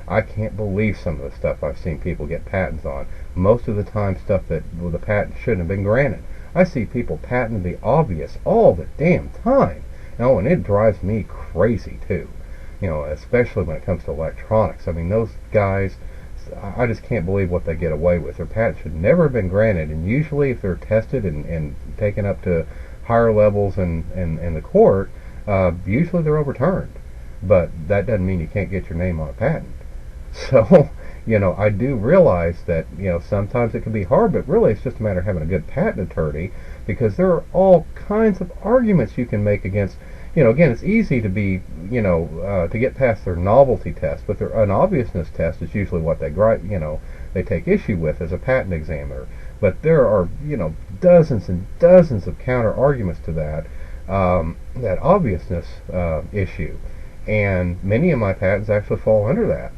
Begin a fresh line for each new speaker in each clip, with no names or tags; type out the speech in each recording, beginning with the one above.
I can't believe some of the stuff I've seen people get patents on. Most of the time stuff that, well, the patent shouldn't have been granted. I see people patent the obvious all the damn time. Oh, and it drives me crazy too. Especially when it comes to electronics. I mean, those guys, I just can't believe what they get away with. Their patents should never have been granted, and usually if they're tested and taken up to higher levels in the court, usually they're overturned. But that doesn't mean you can't get your name on a patent. So, I do realize that, sometimes it can be hard, but really it's just a matter of having a good patent attorney, because there are all kinds of arguments you can make against, again, it's easy to be, to get past their novelty test, but their unobviousness test is usually what they take issue with as a patent examiner. But there are, dozens and dozens of counter arguments to that obviousness issue. And many of my patents actually fall under that.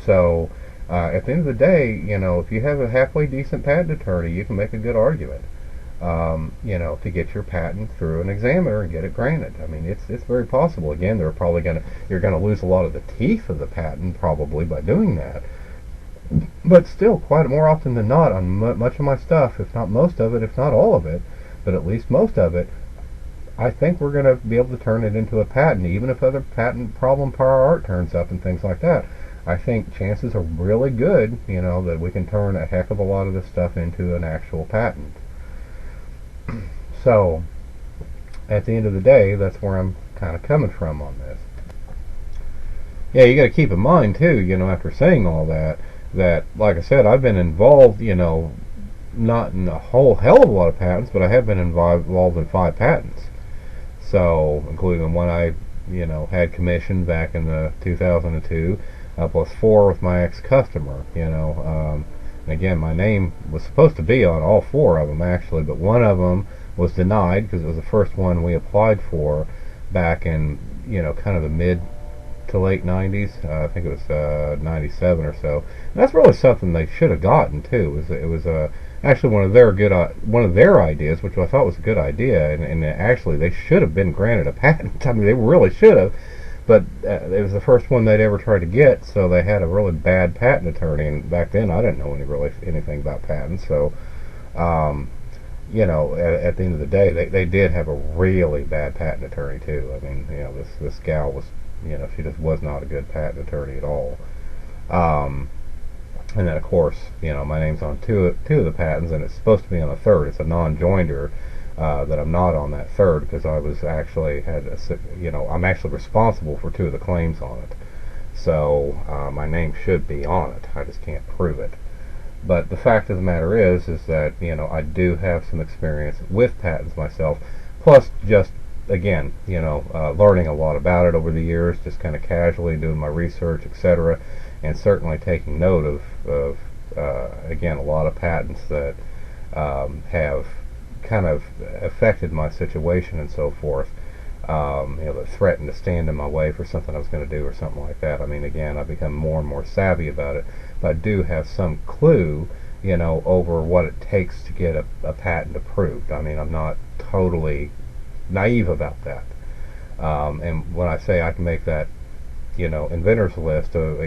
So, at the end of the day, if you have a halfway decent patent attorney, you can make a good argument, to get your patent through an examiner and get it granted. I mean, it's very possible. Again, you're gonna lose a lot of the teeth of the patent probably by doing that. But still, quite more often than not, on much of my stuff, if not most of it, if not all of it, but at least most of it, I think we're going to be able to turn it into a patent, even if other patent problem prior art turns up and things like that. I think chances are really good, that we can turn a heck of a lot of this stuff into an actual patent. So, at the end of the day, that's where I'm kind of coming from on this. Yeah, you got to keep in mind too, after saying all that, like I said, I've been involved, not in a whole hell of a lot of patents, but I have been involved in 5 patents. So, including the one I, had commissioned back in the 2002, plus 4 with my ex-customer, and again, my name was supposed to be on all 4 of them actually, but one of them was denied because it was the first one we applied for back in, kind of the mid to late 90s. I think it was 97 or so. And that's really something they should have gotten too. It was actually one of their ideas, which I thought was a good idea, and actually they should have been granted a patent. I mean, they really should have. But it was the first one they'd ever tried to get, so they had a really bad patent attorney. And back then, I didn't know anything about patents. So, at the end of the day, they did have a really bad patent attorney too. I mean, this gal was, she just was not a good patent attorney at all. And then, of course, my name's on two of the patents, and it's supposed to be on the third. It's a non-joinder. That I'm not on that third because I was actually I'm actually responsible for 2 of the claims on it. So my name should be on it. I just can't prove it. But the fact of the matter is that I do have some experience with patents myself. Plus, just again, learning a lot about it over the years, just kind of casually doing my research, etc., and certainly taking note of again, a lot of patents that have kind of affected my situation and so forth, that threatened to stand in my way for something I was going to do or something like that. I mean, again, I've become more and more savvy about it, but I do have some clue, over what it takes to get a patent approved. I mean, I'm not totally naive about that. And when I say I can make that, inventor's list of,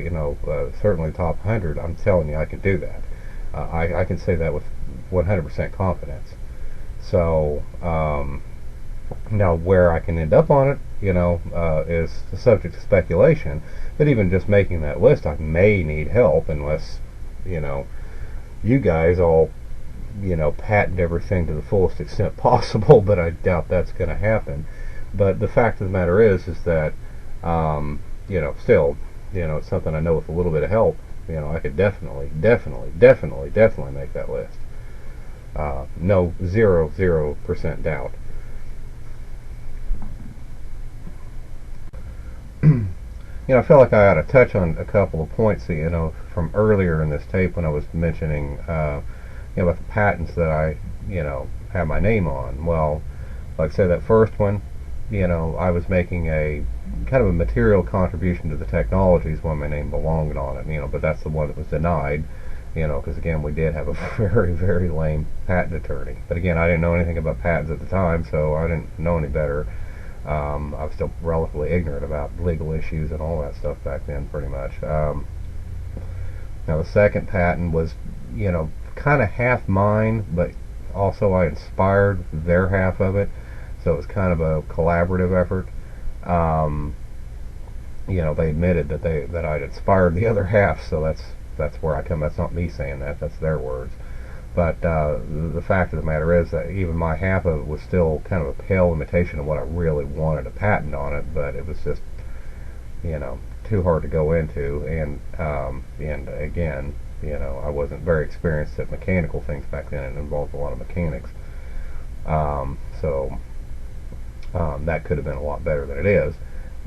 certainly top 100, I'm telling you I can do that. I can say that with 100% confidence. So, now where I can end up on it, is subject to speculation. But even just making that list, I may need help unless, you guys all, patent everything to the fullest extent possible, but I doubt that's going to happen. But the fact of the matter is that, still, it's something I know with a little bit of help, I could definitely make that list. No, 0% doubt. I feel like I ought to touch on a couple of points that, from earlier in this tape when I was mentioning, about the patents that I, have my name on. Well, like I said, that first one, I was making a kind of a material contribution to the technologies when my name belonged on it, but that's the one that was denied. Because again, we did have a very, very lame patent attorney. But again, I didn't know anything about patents at the time, so I didn't know any better. I was still relatively ignorant about legal issues and all that stuff back then, pretty much. Now the second patent was, kind of half mine, but also I inspired their half of it, so it was kind of a collaborative effort. Um, they admitted that I'd inspired the other half, so that's where I come. That's not me saying that. That's their words. But the fact of the matter is that even my half of it was still kind of a pale imitation of what I really wanted a patent on it, but it was just, too hard to go into, and again, I wasn't very experienced at mechanical things back then. It involved a lot of mechanics, so that could have been a lot better than it is.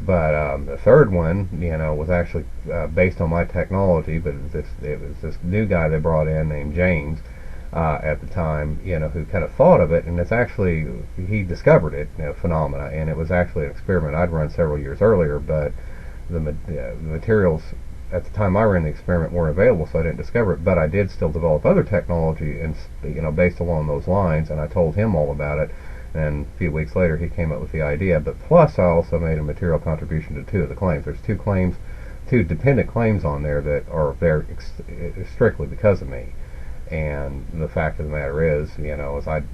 But the third one, was actually based on my technology, but it was this new guy they brought in named James at the time, who kind of thought of it, and it's actually, he discovered it, phenomena, and it was actually an experiment I'd run several years earlier, but the materials at the time I ran the experiment weren't available, so I didn't discover it, but I did still develop other technology, and based along those lines, and I told him all about it, and a few weeks later he came up with the idea. But plus I also made a material contribution to two of the claims. There's two dependent claims on there that are there strictly because of me. And the fact of the matter is,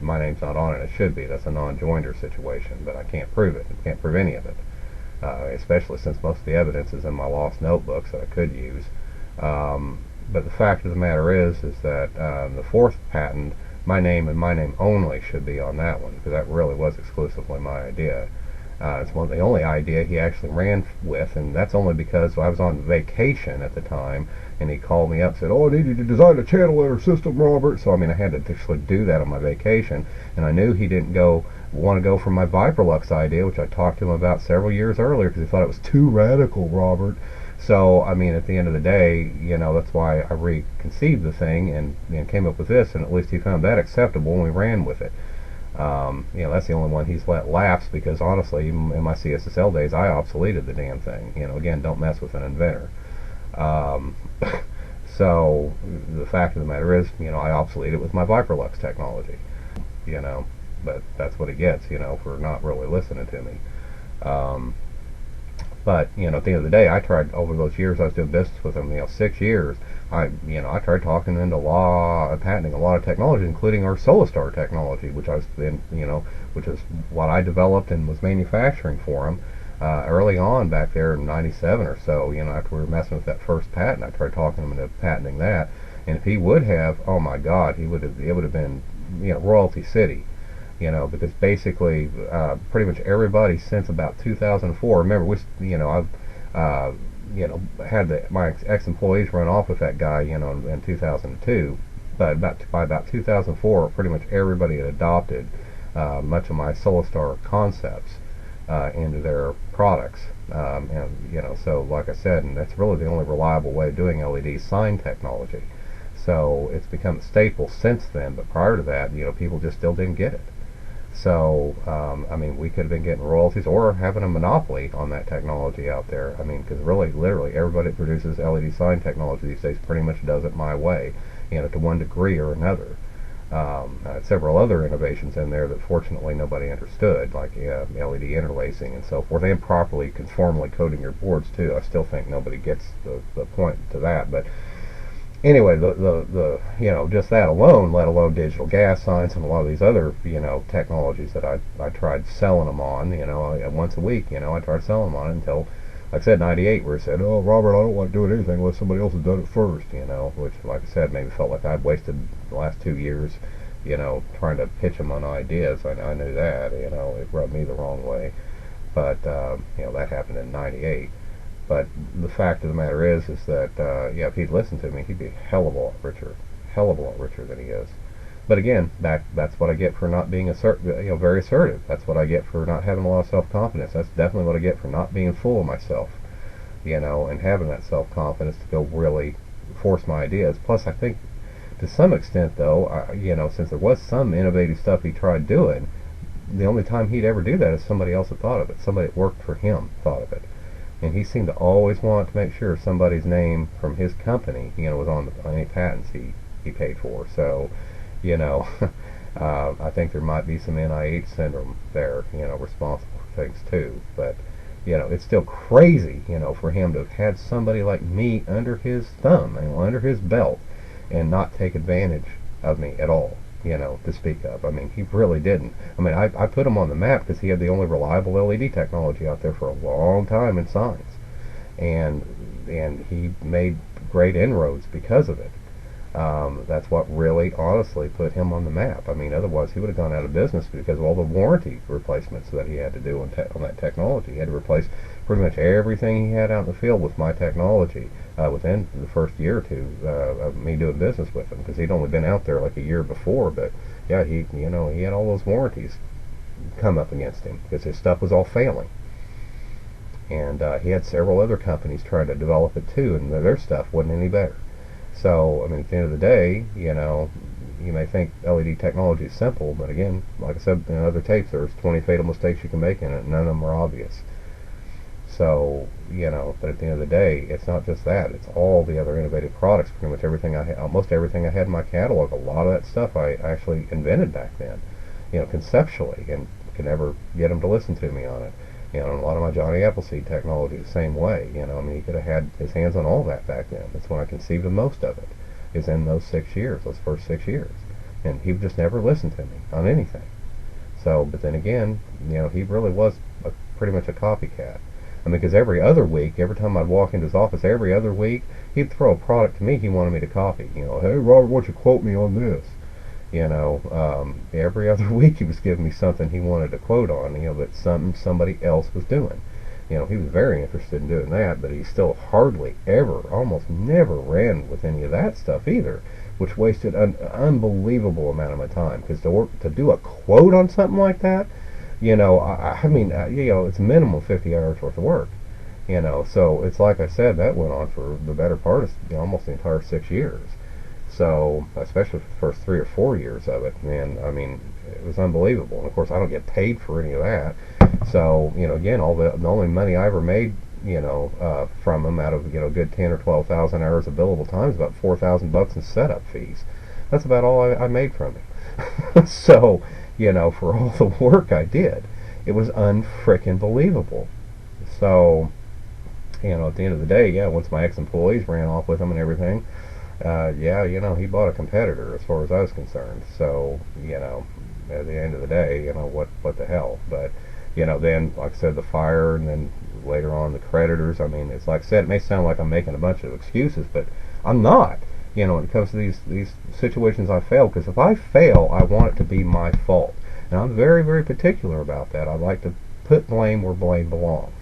my name's not on it. It should be. That's a non-joinder situation, but I can't prove it. I can't prove any of it, especially since most of the evidence is in my lost notebooks that I could use. But the fact of the matter is that the fourth patent, my name and my name only should be on that one, because that really was exclusively my idea. It's the only idea he actually ran with, and that's only because I was on vacation at the time, and he called me up and said, "Oh, I need you to design a channel letter system, Robert." So, I had to actually do that on my vacation, and I knew he didn't want to go for my Viperlux idea, which I talked to him about several years earlier, because he thought it was too radical, Robert. So, at the end of the day, that's why I reconceived the thing and came up with this, and at least he found that acceptable, and we ran with it. That's the only one he's let lapse, because honestly, in my CSSL days, I obsoleted the damn thing. Again, don't mess with an inventor. So, the fact of the matter is, I obsoleted it with my Viperlux technology. But that's what it gets, for not really listening to me. But, at the end of the day, I tried, over those years I was doing business with them, 6 years, I tried talking them into patenting a lot of technology, including our Solastar technology, which which is what I developed and was manufacturing for them, early on back there in '97 or so. After we were messing with that first patent, I tried talking him into patenting that, and if he would have, oh my God, it would have been, royalty city. Because basically, pretty much everybody since about 2004. Remember, I've, had my ex-employees run off with that guy, in 2002. But by about 2004, pretty much everybody had adopted much of my Solastar concepts into their products. So like I said, and that's really the only reliable way of doing LED sign technology. So it's become a staple since then. But prior to that, people just still didn't get it. So, we could have been getting royalties or having a monopoly on that technology out there. Because really, literally, everybody that produces LED sign technology these days pretty much does it my way, to one degree or another. I had several other innovations in there that fortunately nobody understood, like LED interlacing and so forth, and properly conformally coating your boards too. I still think nobody gets the point to that, but anyway, the just that alone, let alone digital gas signs and a lot of these other technologies that I tried selling them on, once a week, I tried selling them on until, like I said, '98, where it said, "Oh, Robert, I don't like doing anything unless somebody else has done it first," which, like I said, maybe felt like I'd wasted the last 2 years, trying to pitch them on ideas. I knew that, it rubbed me the wrong way, but that happened in '98. But the fact of the matter is that, if he'd listened to me, he'd be a hell of a lot richer than he is. But again, that's what I get for not being very assertive. That's what I get for not having a lot of self-confidence. That's definitely what I get for not being full of myself, and having that self-confidence to go really force my ideas. Plus, I think, to some extent, though, since there was some innovative stuff he tried doing, the only time he'd ever do that is somebody else had thought of it. Somebody that worked for him thought of it. And he seemed to always want to make sure somebody's name from his company, was on any patents he paid for. So, I think there might be some NIH syndrome there, responsible for things too. But, it's still crazy, for him to have had somebody like me under his thumb, under his belt, and not take advantage of me at all, to speak of. I mean, he really didn't. I mean, I put him on the map because he had the only reliable LED technology out there for a long time in science, and he made great inroads because of it. That's what really, honestly, put him on the map. I mean, otherwise he would have gone out of business because of all the warranty replacements that he had to do on that technology. He had to replace pretty much everything he had out in the field with my technology within the first year or two of me doing business with him, because he'd only been out there like a year before. But yeah, he had all those warranties come up against him because his stuff was all failing. And he had several other companies trying to develop it too, and their stuff wasn't any better. So, I mean, at the end of the day, you may think LED technology is simple, but again, like I said in other tapes, there's 20 fatal mistakes you can make in it, and none of them are obvious. So, but at the end of the day, it's not just that, it's all the other innovative products. Pretty much everything almost everything I had in my catalog, a lot of that stuff I actually invented back then, conceptually, and could never get them to listen to me on it. And a lot of my Johnny Appleseed technology the same way. I mean, he could have had his hands on all that back then. That's when I conceived of most of it, is in those 6 years, those first 6 years. And he just never listened to me on anything. So, but then again, he really was pretty much a copycat. I mean, because every other week, every time I'd walk into his office, every other week, he'd throw a product to me he wanted me to copy. Hey, Robert, why don't you quote me on this? Every other week he was giving me something he wanted to quote on, that somebody else was doing. He was very interested in doing that, but he still hardly ever, almost never ran with any of that stuff either, which wasted an unbelievable amount of my time. Because to do a quote on something like that, I mean, it's minimum 50 hours worth of work. So it's like I said, that went on for the better part of almost the entire 6 years. So, especially for the first 3 or 4 years of it, man, I mean, it was unbelievable. And of course, I don't get paid for any of that. So, again, the only money I ever made, from them out of a good 10 or 12,000 hours of billable time is about $4,000 in setup fees. That's about all I made from him. So, for all the work I did, it was unfrickin' believable. So, at the end of the day, yeah, once my ex-employees ran off with him and everything, he bought a competitor as far as I was concerned. So, at the end of the day, what the hell. But, then, like I said, the fire, and then later on the creditors. I mean, it's like I said, it may sound like I'm making a bunch of excuses, but I'm not. When it comes to these situations I fail, because if I fail, I want it to be my fault. And I'm very, very particular about that. I like to put blame where blame belongs.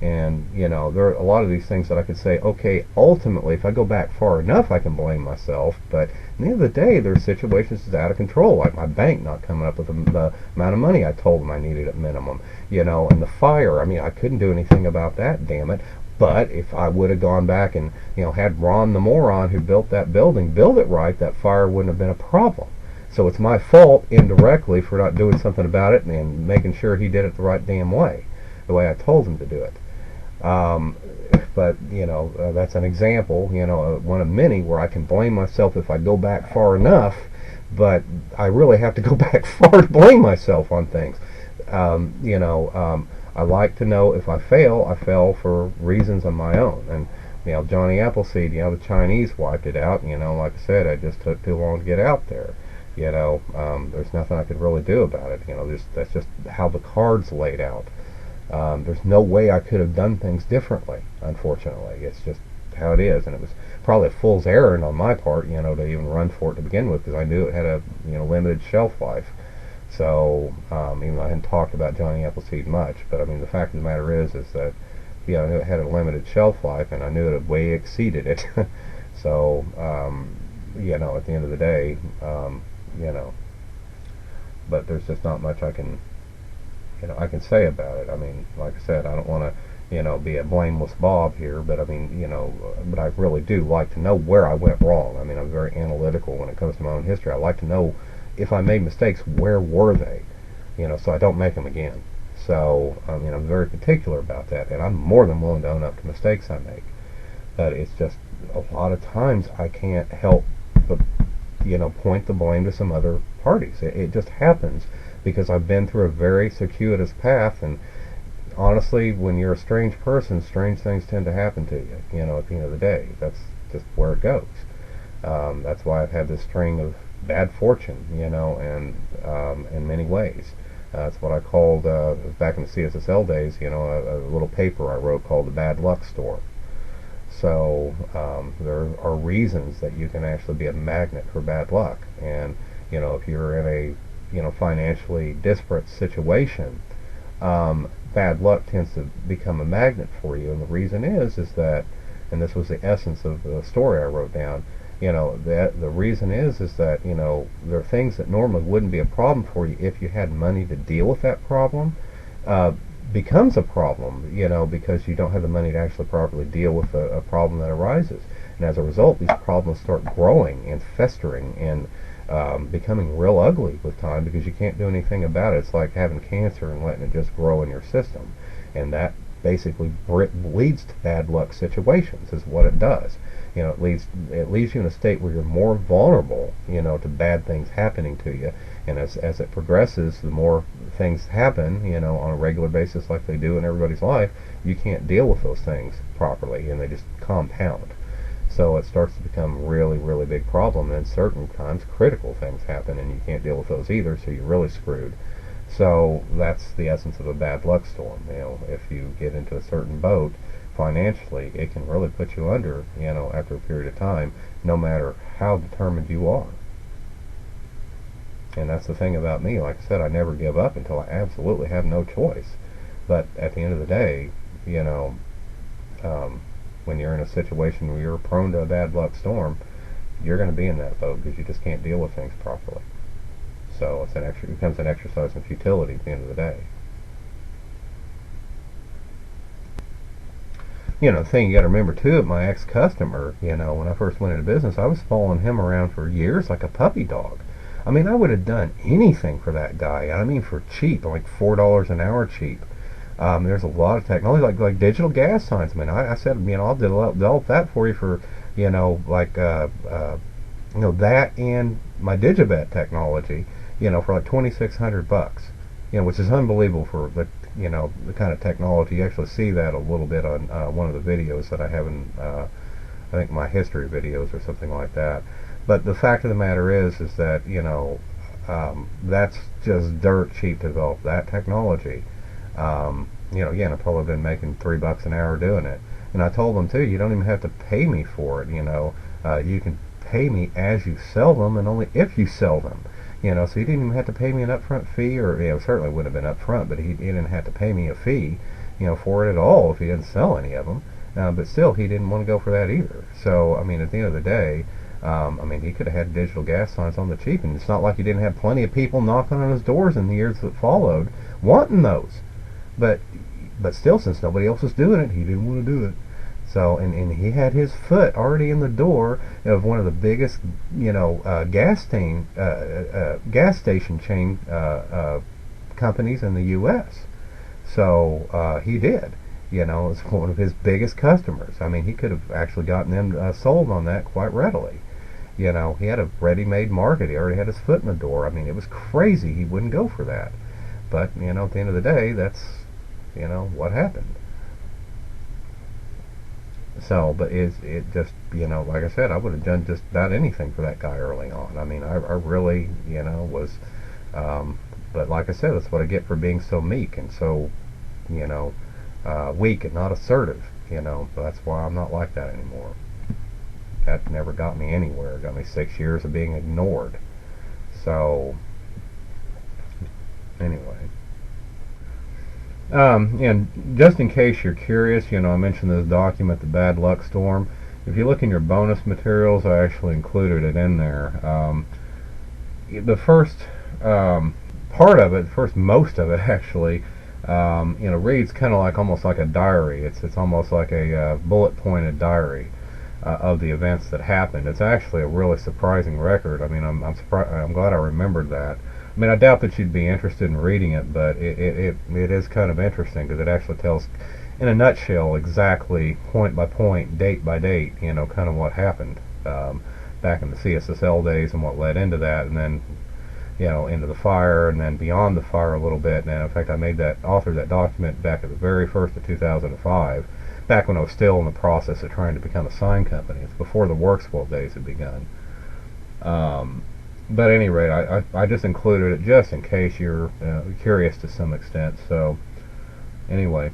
And, there are a lot of these things that I could say, okay, ultimately, if I go back far enough, I can blame myself. But at the end of the day, there are situations that's out of control, like my bank not coming up with the amount of money I told them I needed at minimum. And the fire, I mean, I couldn't do anything about that, damn it. But if I would have gone back and, had Ron the moron who built that building build it right, that fire wouldn't have been a problem. So it's my fault, indirectly, for not doing something about it and making sure he did it the right damn way, the way I told him to do it. But that's an example, one of many where I can blame myself if I go back far enough, but I really have to go back far to blame myself on things. I like to know if I fail for reasons of my own. And Johnny Appleseed, the Chinese wiped it out. Like I said, it just took too long to get out there. There's nothing I could really do about it. That's just how the cards laid out. There's no way I could have done things differently, unfortunately. It's just how it is, and it was probably a fool's errand on my part, to even run for it to begin with, because I knew it had a limited shelf life. So even though I hadn't talked about Johnny Appleseed much, but I mean, the fact of the matter is that I knew it had a limited shelf life, and I knew it had way exceeded it. So at the end of the day, but there's just not much I can say about it. I mean, like I said, I don't want to, be a blameless Bob here, but I mean, but I really do like to know where I went wrong. I mean, I'm very analytical when it comes to my own history. I like to know if I made mistakes, where were they, so I don't make them again. So, I mean, I'm very particular about that, and I'm more than willing to own up to mistakes I make. But it's just, a lot of times I can't help but, point the blame to some other parties. It just happens, because I've been through a very circuitous path, and honestly, when you're a strange person, strange things tend to happen to you. You know, at the end of the day, that's just where it goes. That's why I've had this string of bad fortune, you know, and in many ways. That's what I called, back in the CSSL days, you know, a little paper I wrote called the Bad Luck Storm. So there are reasons that you can actually be a magnet for bad luck. And, you know, if you're in a, you know, financially disparate situation, bad luck tends to become a magnet for you. And the reason is that, and this was the essence of the story I wrote down, you know, that the reason is that, you know, there are things that normally wouldn't be a problem for you if you had money to deal with that problem, becomes a problem, you know, because you don't have the money to actually properly deal with a problem that arises. And as a result, these problems start growing and festering and becoming real ugly with time, because you can't do anything about it. It's like having cancer and letting it just grow in your system. And that basically leads to bad luck situations, is what it does. You know, it leaves you in a state where you're more vulnerable, you know, to bad things happening to you. And as it progresses, the more things happen, you know, on a regular basis like they do in everybody's life, you can't deal with those things properly, and they just compound. So it starts to become a really, really big problem, and certain times critical things happen, and you can't deal with those either, so you're really screwed. So that's the essence of a bad luck storm. You know, if you get into a certain boat financially, it can really put you under, you know, after a period of time, no matter how determined you are. And that's the thing about me. Like I said, I never give up until I absolutely have no choice. But at the end of the day, you know, when you're in a situation where you're prone to a bad luck storm, you're going to be in that boat because you just can't deal with things properly. So it becomes an exercise in futility at the end of the day. You know, the thing you got to remember too, my ex-customer, you know, when I first went into business, I was following him around for years like a puppy dog. I mean, I would have done anything for that guy. I mean, for cheap, like $4 an hour cheap. There's a lot of technology, like digital gas signs. I mean, I said, you know, I'll develop that for you for, you know, like, you know, that and my Digibet technology, you know, for like $2,600. You know, which is unbelievable for the, you know, the kind of technology. You actually see that a little bit on one of the videos that I have in, I think, my history videos or something like that. But the fact of the matter is that, you know, that's just dirt cheap to develop that technology. You know, again, I've probably been making $3 an hour doing it. And I told them, too, you don't even have to pay me for it, you know. You can pay me as you sell them and only if you sell them. You know, so he didn't even have to pay me an upfront fee, or, you know, certainly wouldn't have been upfront, but he didn't have to pay me a fee, you know, for it at all if he didn't sell any of them. But still, he didn't want to go for that either. So, I mean, at the end of the day, I mean, he could have had digital gas signs on the cheap, and it's not like he didn't have plenty of people knocking on his doors in the years that followed wanting those. But still, since nobody else was doing it, he didn't want to do it. So, and he had his foot already in the door of one of the biggest, you know, gas station chain companies in the U.S. So he did. You know, it's one of his biggest customers. I mean, he could have actually gotten them sold on that quite readily. You know, he had a ready-made market. He already had his foot in the door. I mean, it was crazy. He wouldn't go for that. But, you know, at the end of the day, that's, you know, what happened. So, but it just, you know, like I said, I would have done just about anything for that guy early on. I mean, I really, you know, was, but like I said, that's what I get for being so meek and so, you know, weak and not assertive, you know. So that's why I'm not like that anymore. That never got me anywhere. It got me 6 years of being ignored. So, anyway. And just in case you're curious, you know, I mentioned this document, the Bad Luck Storm. If you look in your bonus materials, I actually included it in there. The first part of it, most of it actually, you know, reads kind of like almost like a diary. It's almost like a bullet-pointed diary of the events that happened. It's actually a really surprising record. I mean, I'm glad I remembered that. I mean, I doubt that you'd be interested in reading it, but it is kind of interesting because it actually tells, in a nutshell, exactly point by point, date by date, you know, kind of what happened back in the CSSL days and what led into that, and then, into the fire and then beyond the fire a little bit. And in fact, I authored that document back at the very first of 2005, back when I was still in the process of trying to become a sign company. It's before the Workswell days had begun. But at any rate, I just included it just in case you're curious to some extent. So anyway,